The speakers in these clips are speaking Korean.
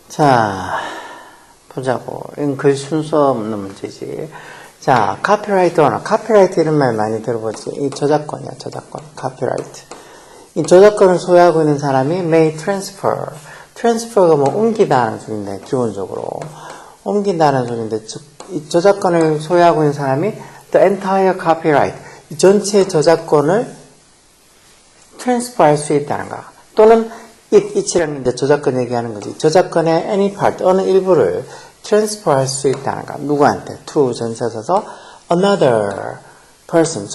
자, 보자고. 이건 글 순서 없는 문제지. 자, 카피라이트 오너. 카피라이트 이런 말 많이 들어보지. 이 저작권이야, 저작권. 카피라이트. 이 저작권을 소유하고 있는 사람이 may transfer. transfer가 뭐 옮기다는 소리인데, 기본적으로. 옮긴다는 소리인데, 이 저작권을 소유하고 있는 사람이 the entire copyright. 이 전체 저작권을 transfer 할 수 있다는 거. 또는 it이라는 이제 저작권 얘기하는 거지. 저작권의 any part, 어느 일부를 transfer 할 수 있다는 거. 누구한테? to 전체 써서 another person.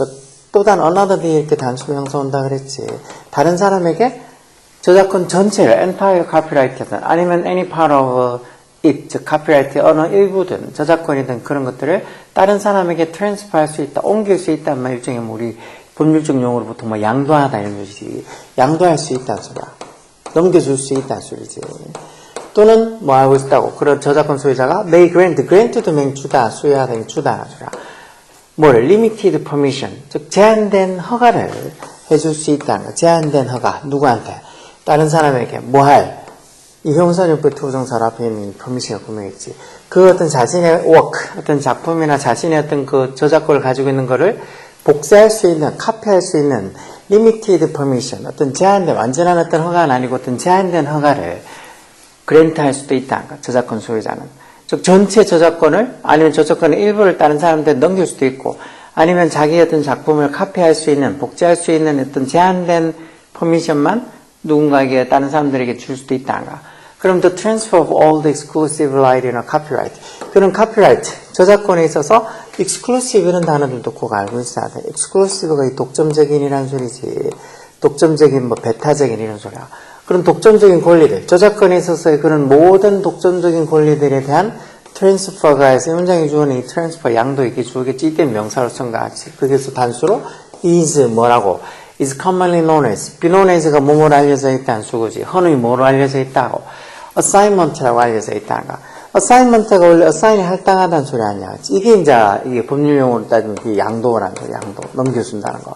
또 다른 another 뒤에 이렇게 단수 명사 온다 그랬지. 다른 사람에게 저작권 전체를 entire copyright든 아니면 any part of it, 즉 copyright의 어느 일부든 저작권이든 그런 것들을 다른 사람에게 transfer 할 수 있다, 옮길 수 있다는 말 일종의 뭐 우리 법률적 용어로 보통 뭐 양도하다 이런 것이지. 양도할 수 있다는 소리야. 넘겨줄 수 있다는 소리지. 또는 뭐 하고 있다고. 그런 저작권 소유자가 may grant도 may 주다, 수여하다, 주다는 소리야. 뭐를 limited permission, 즉 제한된 허가를 해줄 수 있다는 거. 제한된 허가. 누구한테? 다른 사람에게 뭐 할? 이 형사용법 투부정사로 앞에 있는 permission이 분명했지. 그 어떤 자신의 work, 어떤 작품이나 자신의 어떤 그 저작권을 가지고 있는 거를 복사할 수 있는, 카피할 수 있는 limited permission, 어떤 제한된, 완전한 어떤 허가는 아니고 어떤 제한된 허가를 그랜트 할 수도 있다는 거, 저작권 소유자는. 즉, 전체 저작권을, 아니면 저작권의 일부를 다른 사람들한테 넘길 수도 있고, 아니면 자기 어떤 작품을 카피할 수 있는, 복제할 수 있는 어떤 제한된 퍼미션만 누군가에게, 다른 사람들에게 줄 수도 있다는 거. 그럼 the transfer of all the exclusive right이나 copyright. 그런 copyright, 저작권에 있어서 exclusive 이런 단어들도 꼭 알고 있어야 돼. exclusive가 이 독점적인이라는 소리지. 독점적인, 뭐, 배타적인 이런 소리야. 그런 독점적인 권리들, 저작권에 있어서의 그런 모든 독점적인 권리들에 대한 transfer가 해서 문장이 주어는 이 transfer, 양도 이렇게 주어겠지. 이때 명사로 첨가하지. 그래서 단수로 is 뭐라고? is commonly known as. be known as가 뭐뭐로 알려져 있다는 수고지. 흔히 뭐로 알려져 있다고. assignment라고 알려져 있다는 거. assignment가 원래 assign이 할당하다는 소리 아니야. 이게 법률 용어로 따지면 이게 양도라는 거야. 양도. 넘겨준다는 거.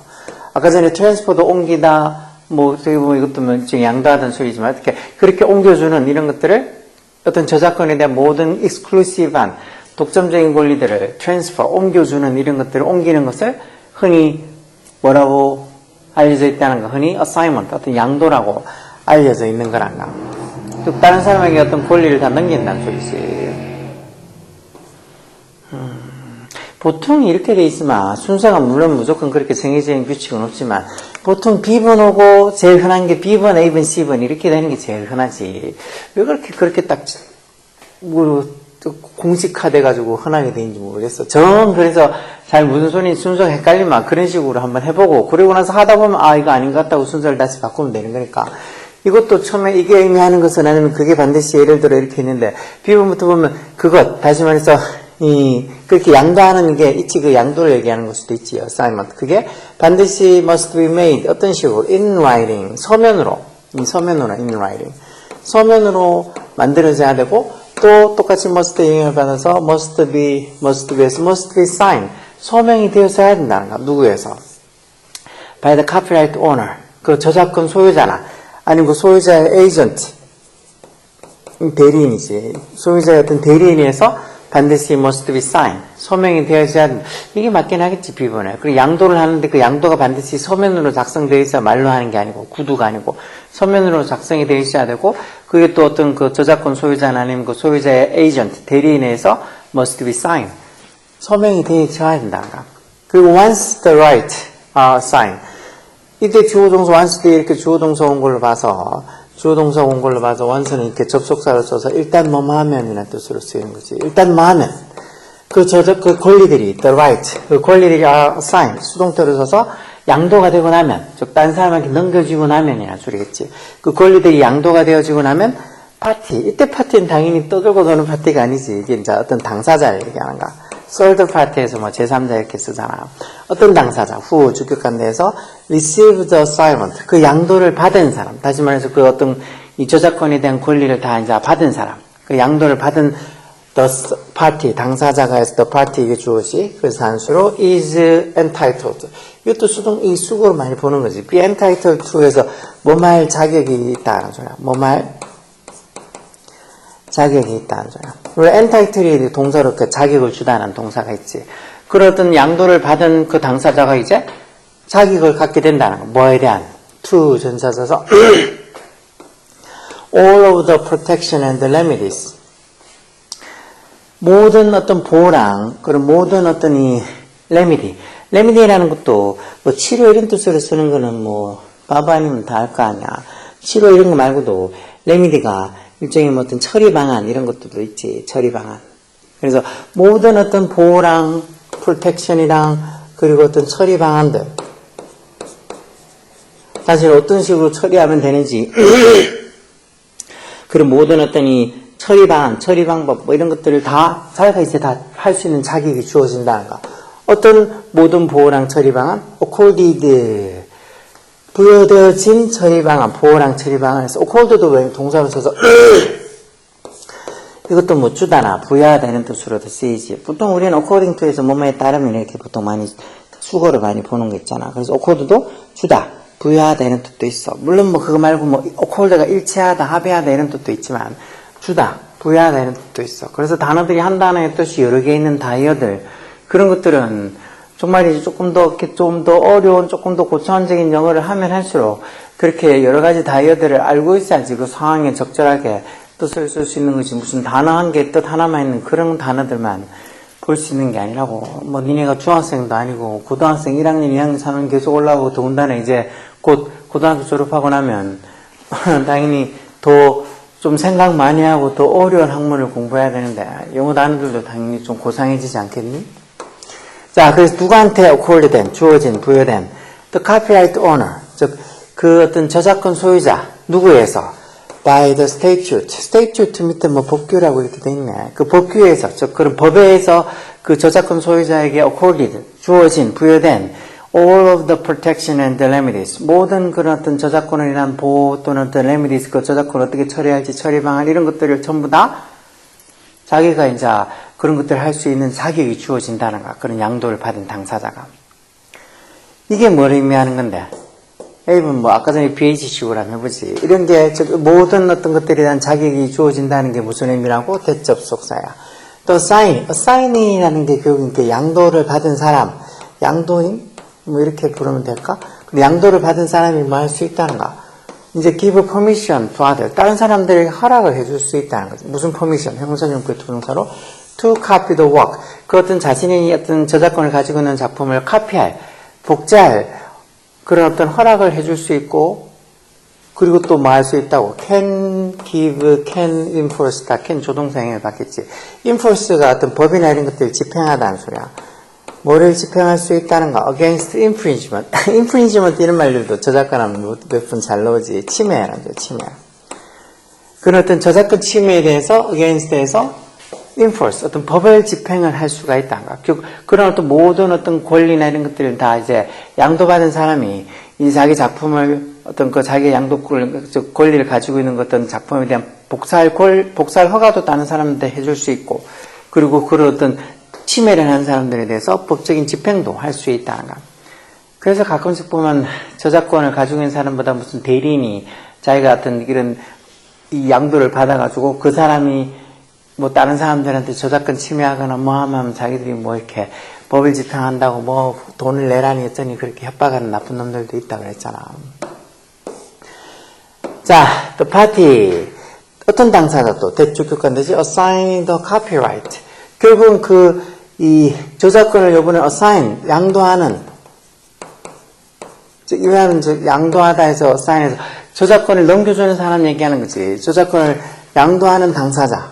아까 전에 transfer도 옮기다, 뭐, 어떻게 보면 이것도 지금 양도하다는 소리지만, 어떻게, 그렇게 옮겨주는 이런 것들을 어떤 저작권에 대한 모든 exclusive한 독점적인 권리들을 transfer, 옮겨주는 이런 것들을 옮기는 것을 흔히 뭐라고 알려져 있다는 거. 흔히 assignment, 어떤 양도라고 알려져 있는 거란가. 즉, 다른 사람에게 어떤 권리를 다 넘긴다는 소리지. 보통 이렇게 돼 있으면, 순서가 물론 무조건 그렇게 정해진 규칙은 없지만, 보통 B번 오고, 제일 흔한 게 B번, A번, C번 이렇게 되는 게 제일 흔하지. 왜 그렇게 딱, 공식화돼가지고 흔하게 되는지 모르겠어. 그래서 잘 무슨 소리 순서가 헷갈리면 그런 식으로 한번 해보고, 그러고 나서 하다 보면, 이거 아닌 것 같다고 순서를 다시 바꾸면 되는 거니까. 이것도 처음에 이게 의미하는 것은 아니면 그게 반드시 예를 들어 이렇게 있는데, B번부터 보면 그것, 다시 말해서, 그렇게 양도하는 게 있지, 그 양도를 얘기하는 걸 수도 있지, assignment. 그게 반드시 must be made, 어떤 식으로, in writing, 서면으로, in writing. 서면으로 만들어져야 되고, 또 똑같이 must 영향을 받아서 must be signed. 서명이 되어서야 된다는 거, 누구에서? by the copyright owner. 그 저작권 소유자나, 아니면 그 소유자의 agent. 대리인이지. 소유자의 어떤 대리인에서 반드시 must be signed. 서명이 되어야 된다. 이게 맞긴 하겠지, B번에. 그리고 양도를 하는데 그 양도가 반드시 서면으로 작성되어 있어야 말로 하는 게 아니고, 구두가 아니고, 서면으로 작성이 되어 있어야 되고, 그게 또 어떤 그 저작권 소유자나 아니면 그 소유자의 에이전트, 대리인에서 must be signed. 서명이 되어 있어야 된다. 그리고 once the right are signed. 이때 주어동사 once 뒤에 이렇게 주어동사 온 걸로 봐서, once는 이렇게 접속사를 써서 일단 뭐뭐 하면이라는 뜻으로 쓰이는 거지. 일단 뭐 하면. 그 권리들이, the right, 그 권리들이 are assigned, 수동태로 써서 양도가 되고 나면, 즉, 딴 사람에게 넘겨지고 나면이라는 소리겠지. 그 권리들이 양도가 되어지고 나면, 파티. 이때 파티는 당연히 떠들고 노는 파티가 아니지. 이게 이제 어떤 당사자를 얘기하는 거야. third party에서 뭐 제3자 이렇게 쓰잖아. 어떤 당사자, 후, 주격관대에서 receive the assignment, 그 양도를 받은 사람. 다시 말해서 그 어떤 이 저작권에 대한 권리를 다 이제 받은 사람. 그 양도를 받은 the party, 당사자가 해서 the party 이게 주어지. 그래서 단수로 is entitled. 이것도 이 수고로 많이 보는 거지. be entitled to에서 뭐말 자격이 있다는 소리야. 뭐말 자격이 있다는 소리야. 우리 entitled이 동사로 그 자격을 주다는 동사가 있지. 그러던 양도를 받은 그 당사자가 이제 자격을 갖게 된다는 거. 뭐에 대한? to 전사져서 all of the protection and the remedies. 모든 어떤 보호랑, 그런 모든 어떤 이 remedy. remedy라는 것도 뭐 치료 이런 뜻으로 쓰는 거는 뭐 바보 아니면 다 할 거 아니야. 치료 이런 거 말고도 remedy가 일종의 뭐 어떤 처리 방안 이런 것들도 있지. 처리 방안. 그래서 모든 어떤 보호랑 protection이랑 그리고 어떤 처리 방안들. 사실 어떤 식으로 처리하면 되는지 그런 모든 어떤 이 처리 방안, 처리 방법 뭐 이런 것들을 다 자기가 이제 다 할 수 있는 자격이 주어진다는 거. 어떤 모든 보호랑 처리 방안, accorded 부여되어진 처리 방안, 보호랑 처리 방안에서 accord도 왜 동사로 써서 이것도 뭐 주다나 부여하다 이런 뜻으로도 쓰이지. 보통 우리는 according to에서 뭐뭐에 따르면 이렇게 보통 많이 수거를 많이 보는 거 있잖아. 그래서 accord도 주다, 부여하다 이런 뜻도 있어. 물론 뭐 그거 말고 뭐 accord가 일치하다, 합의하다 이런 뜻도 있지만 주다, 부여하다 이런 뜻도 있어. 그래서 단어들이 한 단어의 뜻이 여러 개 있는 다이어들 그런 것들은 정말 이제 조금 더 어려운, 조금 더 고차원적인 영어를 하면 할수록 그렇게 여러 가지 다이어들을 알고 있어야지 그 상황에 적절하게 뜻을 쓸 수 있는 것이 무슨 단어 한 개 뜻 하나만 있는 그런 단어들만 볼 수 있는 게 아니라고. 뭐 니네가 중학생도 아니고 고등학생 1학년, 2학년, 3학년 계속 올라오고 더군다나 이제 곧 고등학교 졸업하고 나면 당연히 더 좀 생각 많이 하고 더 어려운 학문을 공부해야 되는데 영어 단어들도 당연히 좀 고상해지지 않겠니? 자, 그래서 누구한테 accorded, 주어진, 부여된 the copyright owner, 즉 그 어떤 저작권 소유자 누구에서 by the statute, statute 밑에 뭐 법규라고 이렇게 돼 있네. 그 법규에서, 즉 그런 법에서 그 저작권 소유자에게 accorded, 주어진, 부여된 all of the protection and the remedies, 모든 그런 어떤 저작권을 인한 보호 또는 어떤 remedies, 그 저작권을 어떻게 처리할지 처리 방안 이런 것들을 전부 다 자기가 이제 그런 것들을 할 수 있는 자격이 주어진다는 거야. 그런 양도를 받은 당사자가. 이게 뭘 의미하는 건데? A는 뭐 아까 전에 BH식으로 한번 해보지. 이런 게 모든 어떤 것들에 대한 자격이 주어진다는 게 무슨 의미라고? 대접속사야. 또 assign이라는 게 결국 이렇게 양도를 받은 사람, 양도인? 뭐 이렇게 부르면 될까? 근데 양도를 받은 사람이 뭐 할 수 있다는가? 이제 give permission to other. 다른 사람들에게 허락을 해줄 수 있다는 거죠. 무슨 permission? 형사용구의 투동사로 to copy the work. 그 어떤 자신이 어떤 저작권을 가지고 있는 작품을 카피할, 복제할 그런 어떤 허락을 해줄 수 있고, 그리고 또 뭐 할 수 있다고. can give, can enforce 다 can 조동사형을 받겠지. enforce가 어떤 법이나 이런 것들을 집행하다는 소리야. 뭐를 집행할 수 있다는가? against infringement. infringement 이런 말들도 저작권하면 몇 번 잘 나오지. 침해라는 거죠, 침해. 그런 어떤 저작권 침해에 대해서 against에서 enforce, 어떤 법을 집행을 할 수가 있다는가. 그런 어떤 모든 어떤 권리나 이런 것들을 다 이제 양도받은 사람이 이 자기 작품을 어떤 그 자기 양도권을, 권리를 가지고 있는 어떤 작품에 대한 복사할 허가도 다른 사람한테 해줄 수 있고, 그리고 그런 어떤 침해를 하는 사람들에 대해서 법적인 집행도 할 수 있다는가. 그래서 가끔씩 보면 저작권을 가지고 있는 사람보다 무슨 대리인이 자기가 어떤 이런 이 양도를 받아가지고 그 사람이 뭐 다른 사람들한테 저작권 침해하거나 뭐 하면 자기들이 뭐 이렇게 법을 집행한다고 뭐 돈을 내라니 했더니 그렇게 협박하는 나쁜 놈들도 있다 그랬잖아. 자, the party. 어떤 당사자 또 대주격관되지? assign the copyright. 결국은 이 저작권을 요번에 assign, 양도하는, 이거는 양도하다 해서 assign해서 저작권을 넘겨주는 사람 얘기하는 거지. 저작권을 양도하는 당사자,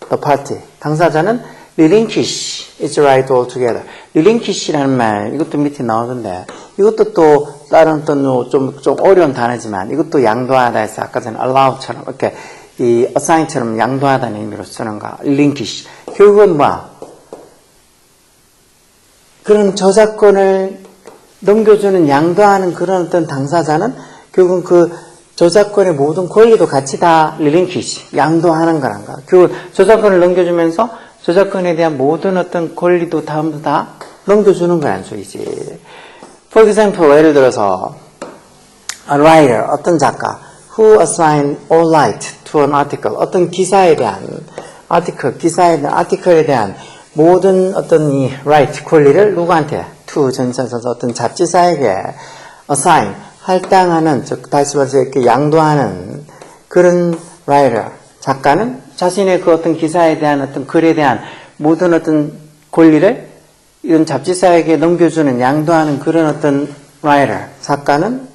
the party. 당사자는 relinquish its right altogether. relinquish라는 말, 이것도 밑에 나오던데, 이것도 또 다른 또 좀 어려운 단어지만, 이것도 양도하다 해서 아까 전에 allow처럼, 이렇게 이 assign처럼 양도하다는 의미로 쓰는 거. relinquish. 결국은 뭐야? 그런 저작권을 넘겨주는, 양도하는 그런 어떤 당사자는 결국은 그 저작권의 모든 권리도 같이 다 relinquish, 양도하는 거란가. 결국 저작권을 넘겨주면서 저작권에 대한 모든 어떤 권리도 다음부터 다 넘겨주는 거란 소리지. For example, 예를 들어서 a writer, 어떤 작가 who assign all right to an article, 어떤 기사에 대한 기사에 대한 아티클에 대한 모든 어떤 이 right 권리를 누구한테 to 전치사서 어떤 잡지사에게 assign 할당하는, 즉 다시 말해서 이렇게 양도하는 그런 writer 작가는 자신의 그 어떤 기사에 대한 어떤 글에 대한 모든 어떤 권리를 이런 잡지사에게 넘겨주는 양도하는 그런 어떤 writer 작가는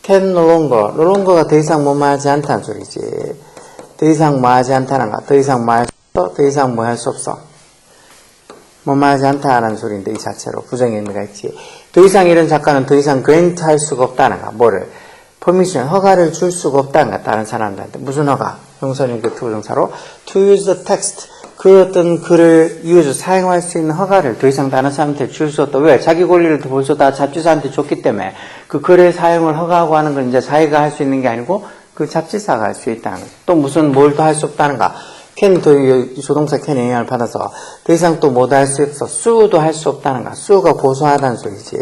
can no longer가 더 이상 뭐뭐하지 않다는 소리지. 더 이상 뭐하지 않다는 거. 더 이상 뭐할 수 없어. 더 이상 뭐 할 수 없어. 뭐뭐하지 않다는 소리인데 이 자체로 부정의 의미가 있지. 더 이상 이런 작가는 더 이상 grant 할 수가 없다는 거. 뭐를? permission, 허가를 줄 수가 없다는 거. 다른 사람들한테. 무슨 허가? 형사님 그 투부정사로 to use the text. 그 어떤 글을 사용할 수 있는 허가를 더 이상 다른 사람한테 줄 수 없다. 왜? 자기 권리를 벌써 다 잡지사한테 줬기 때문에 그 글의 사용을 허가하고 하는 건 이제 자기가 할 수 있는 게 아니고 그 잡지사가 할 수 있다는 거죠. 또 무슨 뭘 더 할 수 없다는가? can 조동사 can의 영향을 받아서 더 이상 또 뭐도 할 수 없어. sue도 할 수 없다는가? sue가 고소하다는 소리지.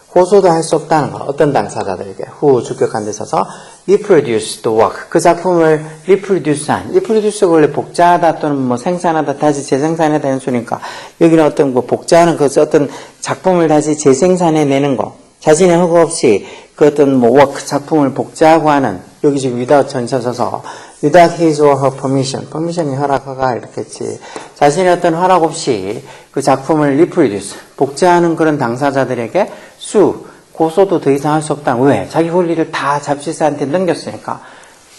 고소도 할 수 없다는 거. 어떤 당사자들에게 who 주격한 데 있어서 reproduce the work. 그 작품을 reproduce한. reproduce가 원래 복제하다 또는 뭐 생산하다 다시 재생산하다 이런 소리니까 여기는 어떤 뭐 복제하는 그 어떤 작품을 다시 재생산해내는 거. 자신의 허가 없이 그 어떤 뭐 work 작품을 복제하고 하는 여기 지금 without 전치사 써서 without his or her permission. permission이 허락, 허가 이렇게 했지. 자신의 어떤 허락 없이 그 작품을 reproduce, 복제하는 그런 당사자들에게 sue, 고소도 더 이상 할 수 없다. 왜? 자기 권리를 다 잡지사한테 넘겼으니까.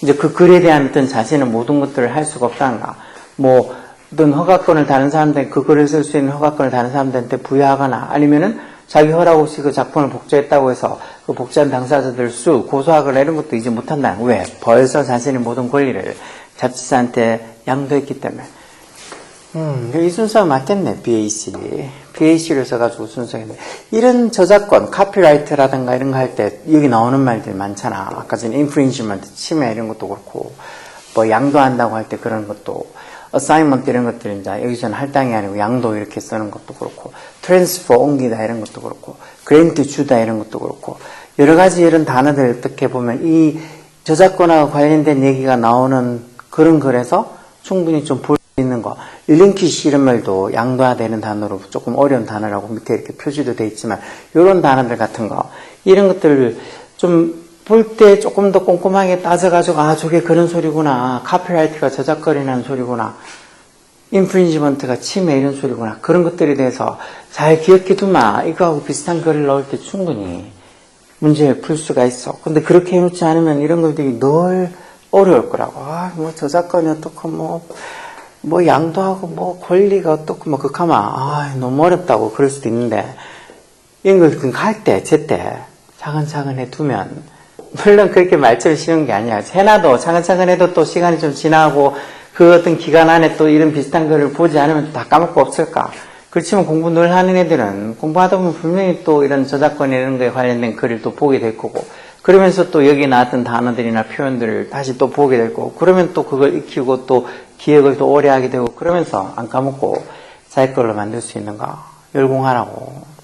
이제 그 글에 대한 어떤 자신의 모든 것들을 할 수가 없다는가. 뭐, 어떤 허가권을 다른 사람들한테, 그 글을 쓸 수 있는 허가권을 다른 사람들한테 부여하거나 아니면은 자기 허락 없이 그 작품을 복제했다고 해서 그 복제한 당사자들 고소하거나 이런 것도 이제 못한다. 왜? 벌써 자신의 모든 권리를 잡지사한테 양도했기 때문에. 이 순서가 맞겠네, BAC. BAC를 써가지고 순서했네. 이런 저작권, 카피라이트라든가 이런 거 할 때 여기 나오는 말들이 많잖아. 아까 전에 infringement, 침해 이런 것도 그렇고, 뭐 양도한다고 할 때 그런 것도, assignment 이런 것들은 이제 여기서는 할당이 아니고 양도 이렇게 쓰는 것도 그렇고, transfer 옮기다 이런 것도 그렇고, grant 주다 이런 것도 그렇고, 여러 가지 이런 단어들 어떻게 보면 이 저작권하고 관련된 얘기가 나오는 그런 글에서 충분히 좀 볼 수 있는 거. 릴링퀴시 이런 말도 양도화되는 단어로 조금 어려운 단어라고 밑에 이렇게 표시도 돼 있지만 이런 단어들 같은 거 이런 것들을 좀 볼 때 조금 더 꼼꼼하게 따져가지고 아 저게 그런 소리구나. 카피라이트가 저작거리는 소리구나. 인프린지먼트가 침해 이런 소리구나. 그런 것들에 대해서 잘 기억해 두마. 이거하고 비슷한 글을 넣을 때 충분히 문제를 풀 수가 있어. 근데 그렇게 해놓지 않으면 이런 것들이 늘 어려울 거라고. 아, 뭐 저작권이 어떻고 뭐 양도하고 뭐 권리가 어떻고 뭐 극하면 아 너무 어렵다고 그럴 수도 있는데 이런 걸 할 때 제때 차근차근 해두면 물론 그렇게 말처럼 쉬운 게 아니야. 해놔도 차근차근 해도 또 시간이 좀 지나고 그 어떤 기간 안에 또 이런 비슷한 거를 보지 않으면 다 까먹고 없을까. 그렇지만 공부 늘 하는 애들은 공부하다 보면 분명히 또 이런 저작권 이런 거에 관련된 글을 또 보게 될 거고 그러면서 또 여기 나왔던 단어들이나 표현들을 다시 또 보게 될 거고 그러면 또 그걸 익히고 또 기억을 또 오래 하게 되고 그러면서 안 까먹고 자기 걸로 만들 수 있는가 열공하라고.